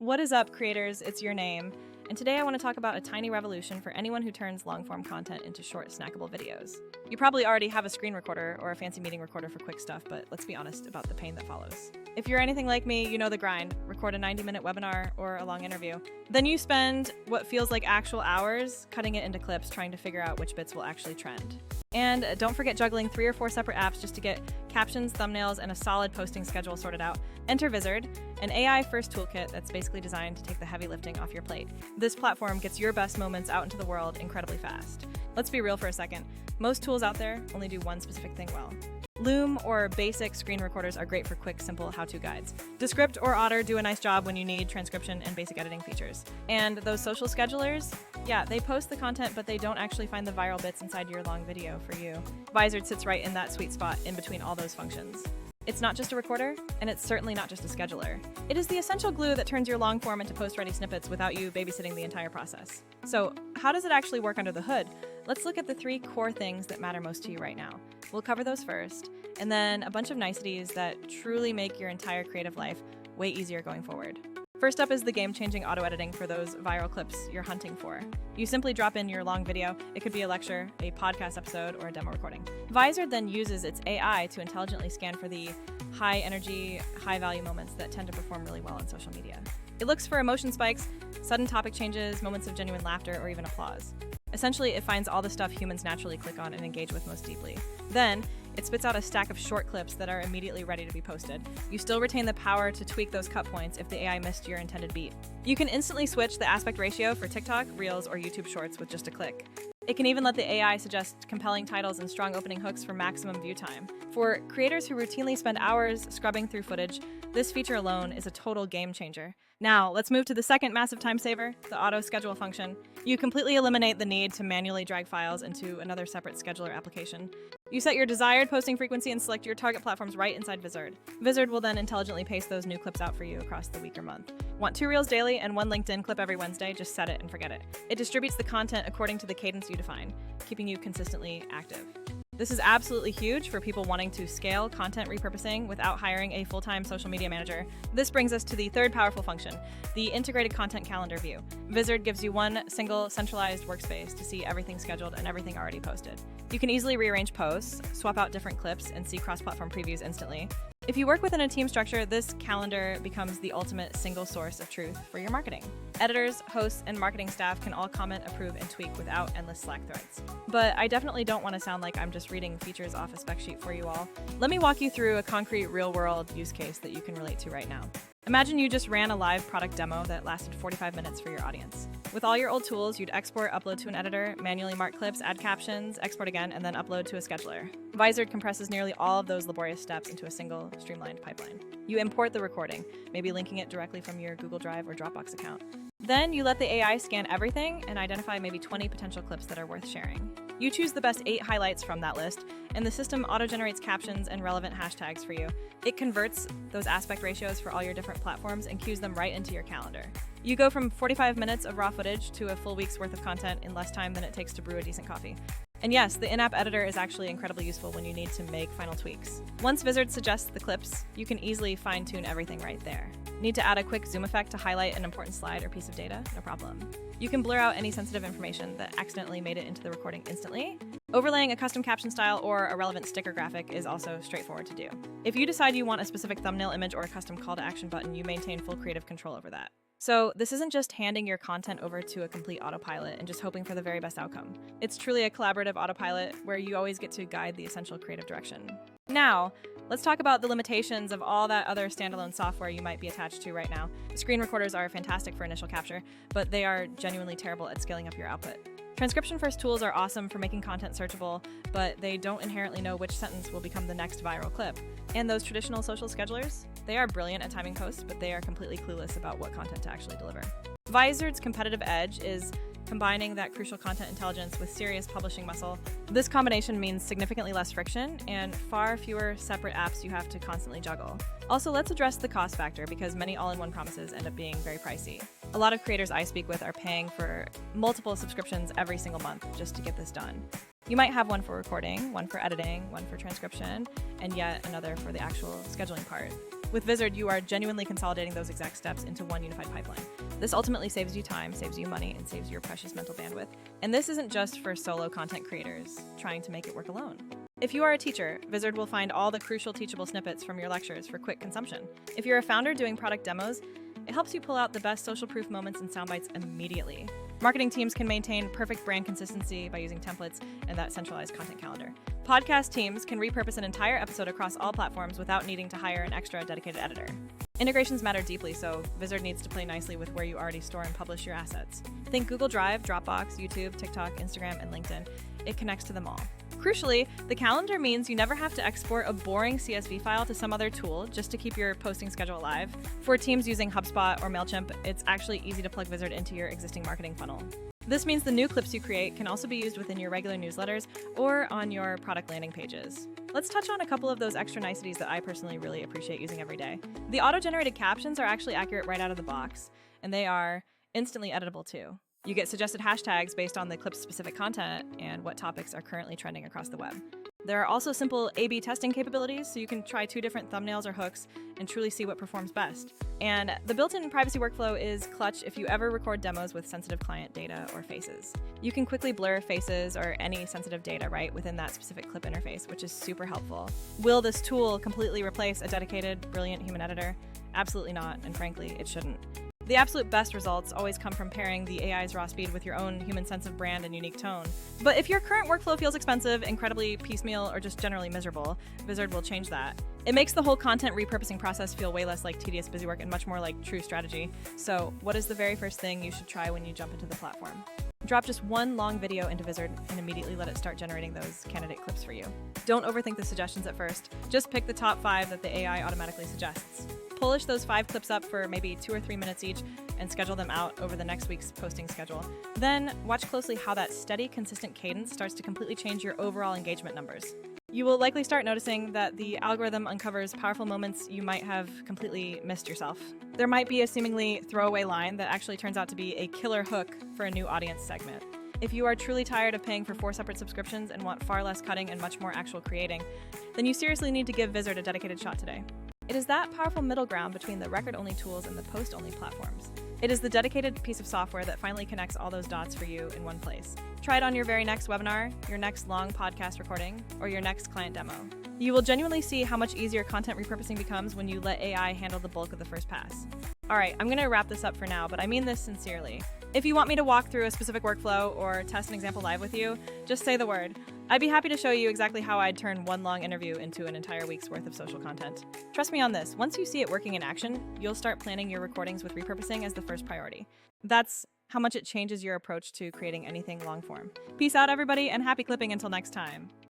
What is up, creators? It's your name. And today I want to talk about a tiny revolution for anyone who turns long-form content into short, snackable videos. You probably already have a screen recorder or a fancy meeting recorder for quick stuff, but let's be honest about the pain that follows. If you're anything like me, you know the grind. Record a 90-minute webinar or a long interview. Then you spend what feels like actual hours cutting it into clips, trying to figure out which bits will actually trend. And don't forget juggling 3 or 4 separate apps just to get captions, thumbnails, and a solid posting schedule sorted out. Enter Vizard, an AI-first toolkit that's basically designed to take the heavy lifting off your plate. This platform gets your best moments out into the world incredibly fast. Let's be real for a second. Most tools out there only do one specific thing well. Loom or basic screen recorders are great for quick, simple how-to guides. Descript or Otter do a nice job when you need transcription and basic editing features. And those social schedulers, yeah, they post the content, but they don't actually find the viral bits inside your long video for you. Vizard sits right in that sweet spot in between all those functions. It's not just a recorder, and it's certainly not just a scheduler. It is the essential glue that turns your long form into post-ready snippets without you babysitting the entire process. So, how does it actually work under the hood? Let's look at the 3 core things that matter most to you right now. We'll cover those first, and then a bunch of niceties that truly make your entire creative life way easier going forward. First up is the game-changing auto-editing for those viral clips you're hunting for. You simply drop in your long video. It could be a lecture, a podcast episode, or a demo recording. Vizard then uses its AI to intelligently scan for the high-energy, high-value moments that tend to perform really well on social media. It looks for emotion spikes, sudden topic changes, moments of genuine laughter, or even applause. Essentially, it finds all the stuff humans naturally click on and engage with most deeply. Then, it spits out a stack of short clips that are immediately ready to be posted. You still retain the power to tweak those cut points if the AI missed your intended beat. You can instantly switch the aspect ratio for TikTok, Reels, or YouTube Shorts with just a click. It can even let the AI suggest compelling titles and strong opening hooks for maximum view time. For creators who routinely spend hours scrubbing through footage, this feature alone is a total game changer. Now, let's move to the second massive time saver, the auto schedule function. You completely eliminate the need to manually drag files into another separate scheduler application. You set your desired posting frequency and select your target platforms right inside Vizard. Vizard will then intelligently paste those new clips out for you across the week or month. Want 2 Reels daily and 1 LinkedIn clip every Wednesday? Just set it and forget it. It distributes the content according to the cadence you define, keeping you consistently active. This is absolutely huge for people wanting to scale content repurposing without hiring a full-time social media manager. This brings us to the third powerful function, the integrated content calendar view. Vizard gives you one single centralized workspace to see everything scheduled and everything already posted. You can easily rearrange posts, swap out different clips, and see cross-platform previews instantly. If you work within a team structure, this calendar becomes the ultimate single source of truth for your marketing. Editors, hosts, and marketing staff can all comment, approve, and tweak without endless Slack threads. But I definitely don't want to sound like I'm just reading features off a spec sheet for you all. Let me walk you through a concrete real-world use case that you can relate to right now. Imagine you just ran a live product demo that lasted 45 minutes for your audience. With all your old tools, you'd export, upload to an editor, manually mark clips, add captions, export again, and then upload to a scheduler. Vizard compresses nearly all of those laborious steps into a single, streamlined pipeline. You import the recording, maybe linking it directly from your Google Drive or Dropbox account. Then you let the AI scan everything and identify maybe 20 potential clips that are worth sharing. You choose the best 8 highlights from that list, and the system auto-generates captions and relevant hashtags for you. It converts those aspect ratios for all your different platforms and cues them right into your calendar. You go from 45 minutes of raw footage to a full week's worth of content in less time than it takes to brew a decent coffee. And yes, the in-app editor is actually incredibly useful when you need to make final tweaks. Once Vizard suggests the clips, you can easily fine-tune everything right there. Need to add a quick zoom effect to highlight an important slide or piece of data? No problem. You can blur out any sensitive information that accidentally made it into the recording instantly. Overlaying a custom caption style or a relevant sticker graphic is also straightforward to do. If you decide you want a specific thumbnail image or a custom call to action button, you maintain full creative control over that. So this isn't just handing your content over to a complete autopilot and just hoping for the very best outcome. It's truly a collaborative autopilot where you always get to guide the essential creative direction. Now, let's talk about the limitations of all that other standalone software you might be attached to right now. Screen recorders are fantastic for initial capture, but they are genuinely terrible at scaling up your output. Transcription-first tools are awesome for making content searchable, but they don't inherently know which sentence will become the next viral clip. And those traditional social schedulers? They are brilliant at timing posts, but they are completely clueless about what content to actually deliver. Vizard's competitive edge is combining that crucial content intelligence with serious publishing muscle. This combination means significantly less friction and far fewer separate apps you have to constantly juggle. Also, let's address the cost factor because many all-in-one promises end up being very pricey. A lot of creators I speak with are paying for multiple subscriptions every single month just to get this done. You might have one for recording, one for editing, one for transcription, and yet another for the actual scheduling part. With Vizard, you are genuinely consolidating those exact steps into one unified pipeline. This ultimately saves you time, saves you money, and saves your precious mental bandwidth. And this isn't just for solo content creators trying to make it work alone. If you are a teacher, Vizard will find all the crucial teachable snippets from your lectures for quick consumption. If you're a founder doing product demos, it helps you pull out the best social proof moments and soundbites immediately. Marketing teams can maintain perfect brand consistency by using templates and that centralized content calendar. Podcast teams can repurpose an entire episode across all platforms without needing to hire an extra dedicated editor. Integrations matter deeply, so Vizard needs to play nicely with where you already store and publish your assets. Think Google Drive, Dropbox, YouTube, TikTok, Instagram, and LinkedIn. It connects to them all. Crucially, the calendar means you never have to export a boring CSV file to some other tool just to keep your posting schedule alive. For teams using HubSpot or MailChimp, it's actually easy to plug Vizard into your existing marketing funnel. This means the new clips you create can also be used within your regular newsletters or on your product landing pages. Let's touch on a couple of those extra niceties that I personally really appreciate using every day. The auto-generated captions are actually accurate right out of the box, and they are instantly editable too. You get suggested hashtags based on the clip's specific content and what topics are currently trending across the web. There are also simple A/B testing capabilities, so you can try 2 different thumbnails or hooks and truly see what performs best. And the built-in privacy workflow is clutch if you ever record demos with sensitive client data or faces. You can quickly blur faces or any sensitive data right within that specific clip interface, which is super helpful. Will this tool completely replace a dedicated, brilliant human editor? Absolutely not, and frankly, it shouldn't. The absolute best results always come from pairing the AI's raw speed with your own human sense of brand and unique tone. But if your current workflow feels expensive, incredibly piecemeal, or just generally miserable, Vizard will change that. It makes the whole content repurposing process feel way less like tedious busy work and much more like true strategy. So, what is the very first thing you should try when you jump into the platform? Drop just one long video into Vizard and immediately let it start generating those candidate clips for you. Don't overthink the suggestions at first. Just pick the top 5 that the AI automatically suggests. Polish those 5 clips up for maybe 2 or 3 minutes each and schedule them out over the next week's posting schedule. Then watch closely how that steady, consistent cadence starts to completely change your overall engagement numbers. You will likely start noticing that the algorithm uncovers powerful moments you might have completely missed yourself. There might be a seemingly throwaway line that actually turns out to be a killer hook for a new audience segment. If you are truly tired of paying for 4 separate subscriptions and want far less cutting and much more actual creating, then you seriously need to give Vizard a dedicated shot today. It is that powerful middle ground between the record-only tools and the post-only platforms. It is the dedicated piece of software that finally connects all those dots for you in one place. Try it on your very next webinar, your next long podcast recording, or your next client demo. You will genuinely see how much easier content repurposing becomes when you let AI handle the bulk of the first pass. Alright, I'm gonna wrap this up for now, but I mean this sincerely. If you want me to walk through a specific workflow or test an example live with you, just say the word. I'd be happy to show you exactly how I'd turn one long interview into an entire week's worth of social content. Trust me on this, once you see it working in action, you'll start planning your recordings with repurposing as the first priority. That's how much it changes your approach to creating anything long form. Peace out, everybody, and happy clipping until next time.